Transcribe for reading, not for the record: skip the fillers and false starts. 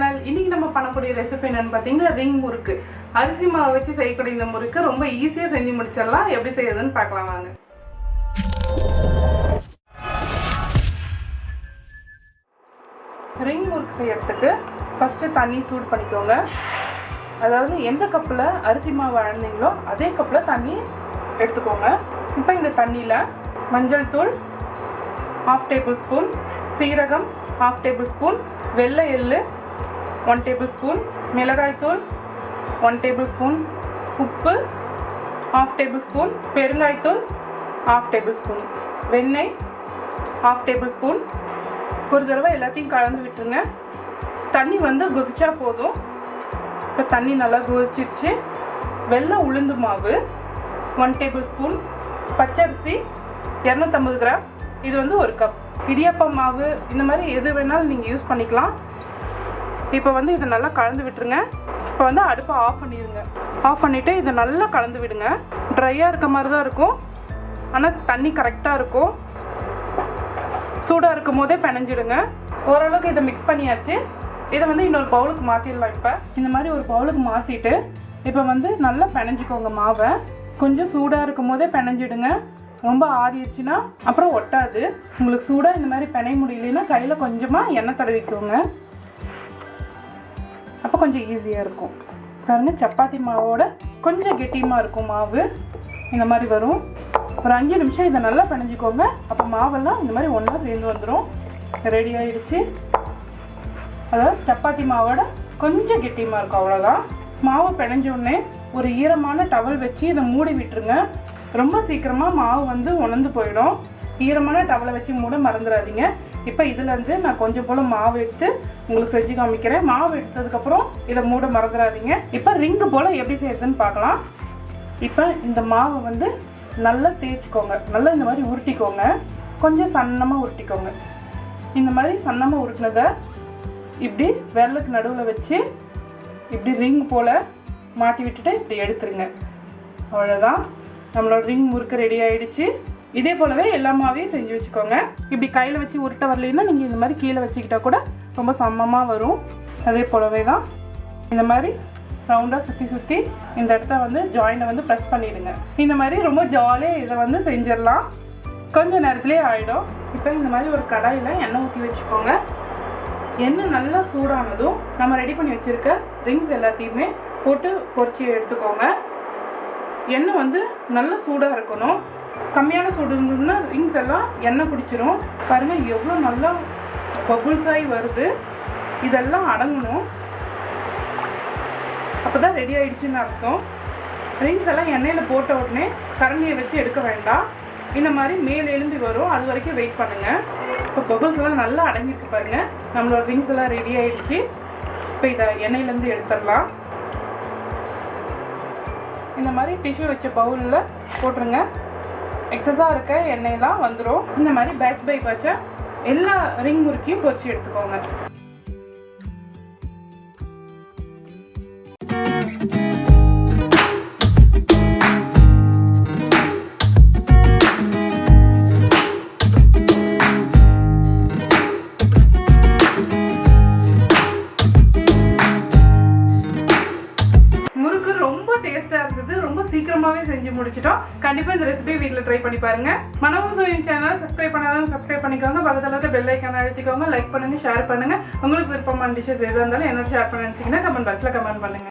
Channel. இன்னைக்கு நம்ம பண்ணக்கூடிய ரெசிபி என்னன்னு பார்த்தீங்கன்னா ரிங் முறுக்கு. அரிசி மாவு வச்சு செய்யக்கூடிய இந்த முறுக்கு ரொம்ப ஈஸியாக செஞ்சு முடிச்சிடலாம். எப்படி செய்யறதுன்னு பார்க்கலாம் வாங்க. ரிங் முறுக்கு செய்யறதுக்கு ஃபஸ்ட்டு தண்ணி சூடு பண்ணிக்கோங்க. அதாவது எந்த கப்பில் அரிசி மாவு அளந்தீங்களோ அதே கப்பில் தண்ணி எடுத்துக்கோங்க. இப்போ இந்த தண்ணியில் மஞ்சள் தூள் 1/2 டேபிள் ஸ்பூன், சீரகம் 1/2 டேபிள் ஸ்பூன், வெள்ளை எள்ளு 1 டேபிள் ஸ்பூன், மிளகாய்த்தூள் 1 டேபிள் ஸ்பூன், உப்பு 1/2 டேபிள் ஸ்பூன், பெருங்காய்த்தூள் 1/2 டேபிள் ஸ்பூன், வெண்ணெய் 1/2 டேபிள் ஸ்பூன். ஒரு தடவை எல்லாத்தையும் கலந்து விட்டுருங்க. தண்ணி கொதிச்சா போதும். இப்போ தண்ணி நல்லா கொதிச்சிருச்சு. வெள்ளை உளுந்து மாவு 1 டேபிள் ஸ்பூன், பச்சரிசி 250 கிராம், இது 1 கப். இடியாப்பம் மாவு இந்த மாதிரி எது வேணாலும் நீங்கள் யூஸ் பண்ணிக்கலாம். இப்போ இதை நல்லா கலந்து விட்டுருங்க. இப்போ அடுப்பை ஆஃப் பண்ணிடுங்க. ஆஃப் பண்ணிவிட்டு இதை நல்லா கலந்து விடுங்க. ட்ரையாக இருக்க மாதிரி தான் இருக்கும், ஆனால் தண்ணி கரெக்டாக இருக்கும். சூடாக இருக்கும் போதே பிணைஞ்சிடுங்க. ஓரளவுக்கு இதை மிக்ஸ் பண்ணியாச்சு. இதை இன்னொரு பவுலுக்கு மாற்றிடலாம். இப்போ இந்த மாதிரி ஒரு பவுலுக்கு மாற்றிட்டு இப்போ நல்லா பிணைஞ்சிக்கோங்க மாவை. கொஞ்சம் சூடாக இருக்கும் போதே பிணைஞ்சிடுங்க. ரொம்ப ஆறிடுச்சுன்னா அப்புறம் ஒட்டாது. உங்களுக்கு சூடாக இந்த மாதிரி பிணைய முடியலன்னா கையில் கொஞ்சமாக எண்ணெய் தடவிக்கோங்க. அப்போ கொஞ்சம் ஈஸியாக இருக்கும். பாருங்கள், சப்பாத்தி மாவோட கொஞ்சம் கெட்டியமாக இருக்கும் மாவு. இந்த மாதிரி வரும். ஒரு 5 நிமிஷம் இதை நல்லா பிணைஞ்சிக்கோங்க. அப்போ மாவெல்லாம் இந்த மாதிரி ஒன்றா சேர்ந்து வந்துடும். ரெடி ஆகிடுச்சு. அதாவது சப்பாத்தி மாவோட கொஞ்சம் கெட்டியமாக இருக்கும், அவ்வளோதான். மாவு பிணைஞ்ச உடனே ஒரு ஈரமான டவல் வச்சு இதை மூடி விட்டுருங்க. ரொம்ப சீக்கிரமாக மாவு உணர்ந்து போயிடும். ஈரமான டவலை வச்சு மூட மறந்துடாதீங்க. இப்போ இதுலேருந்து நான் கொஞ்சம் போல் மாவு எடுத்து உங்களுக்கு செஞ்சு காமிக்கிறேன். மாவு எடுத்ததுக்கப்புறம் இதை மூட மறந்துடாதீங்க. இப்போ ரிங்கு போல் எப்படி செய்யறதுன்னு பார்க்கலாம். இப்போ இந்த மாவை நல்லா தேய்ச்சிக்கோங்க. நல்லா இந்த மாதிரி உருட்டிக்கோங்க. கொஞ்சம் சன்னமாக உருட்டிக்கோங்க. இந்த மாதிரி சன்னமாக உருட்டினதை இப்படி விரலுக்கு நடுவில் வச்சு இப்படி ரிங் போல் மாட்டி விட்டுட்டு இப்படி எடுத்துருங்க. அவ்வளோதான், நம்மளோட ரிங் முறுக்கு ரெடி ஆகிடுச்சு. இதே போலவே எல்லா மாவையும் செஞ்சு வச்சுக்கோங்க. இப்படி கையில் வச்சு உருட்ட வரலைன்னா நீங்கள் இந்த மாதிரி கீழே வச்சுக்கிட்டா கூட ரொம்ப சமமாக வரும். அதே போலவே தான் இந்த மாதிரி ரவுண்டாக சுற்றி இந்த இடத்த ஜாயினை ப்ரெஸ் பண்ணிவிடுங்க. இந்த மாதிரி ரொம்ப ஜாலியாக இதை செஞ்சிடலாம். கொஞ்சம் நேரத்துலேயே ஆகிடும். இப்போ இந்த மாதிரி ஒரு கடாயில் எண்ணெய் ஊற்றி வச்சுக்கோங்க. எண்ணெய் நல்லா சூடானதும் நம்ம ரெடி பண்ணி வச்சுருக்க ரிங்ஸ் எல்லாத்தையுமே போட்டு பொரிச்சு எடுத்துக்கோங்க. எண்ணெய் நல்லா சூடாக இருக்கணும். கம்மியான சூடு இருந்ததுன்னா ரிங்ஸ் எல்லாம் எண்ணெய் பிடிச்சிரும். பாருங்கள் எவ்வளோ நல்லா பபுள்ஸ் ஆகி வருது. இதெல்லாம் அடங்கணும். அப்போ தான் ரெடி ஆகிடுச்சின்னு அர்த்தம். ரிங்ஸ் எல்லாம் எண்ணெயில் போட்ட உடனே கரண்டியை வச்சு எடுக்க வேண்டாம். இந்த மாதிரி மேல் எழும்பி வரும், அது வரைக்கும் வெயிட் பண்ணுங்கள். இப்போ பபுள்ஸ் எல்லாம் நல்லா அடங்கியிருக்கு பாருங்கள். நம்மளோட ரிங்ஸ் எல்லாம் ரெடி ஆகிடுச்சு. இப்போ இதை எண்ணெயிலேருந்து எடுத்துடலாம். இந்த மாதிரி டிஷ்யூ வச்ச பவுலில் போட்டுருங்க. எக்ஸஸாக இருக்க எண்ணெயெல்லாம் வந்துடும். இந்த மாதிரி பேட்ச் பை பேட்சாக எல்லா ரிங் முறுக்கையும் பொரிச்சு எடுத்துக்கோங்க. டேஸ்ட்டாக இருந்தது. ரொம்ப சீக்கிரமாகவே செஞ்சு முடிச்சிட்டோம். கண்டிப்பாக இந்த ரெசிபி வீட்டில் ட்ரை பண்ணி பாருங்கள். மனமும் சுவையும் சேனல் சப்ஸ்கிரைப் பண்ணாலும் சப்ஸ்கிரைப் பண்ணிக்கோங்க. பக்கத்தில் இருக்க பெல் ஐக்கானை அழுத்திக்கோங்க. லைக் பண்ணுங்கள், ஷேர் பண்ணுங்கள். உங்களுக்கு விருப்பமான டிஷ்ஷஸ் எது இருந்தாலும் என்னோட ஷேர் பண்ண நினச்சிங்கன்னா கமெண்ட் பாக்ஸில் கமெண்ட் பண்ணுங்கள்.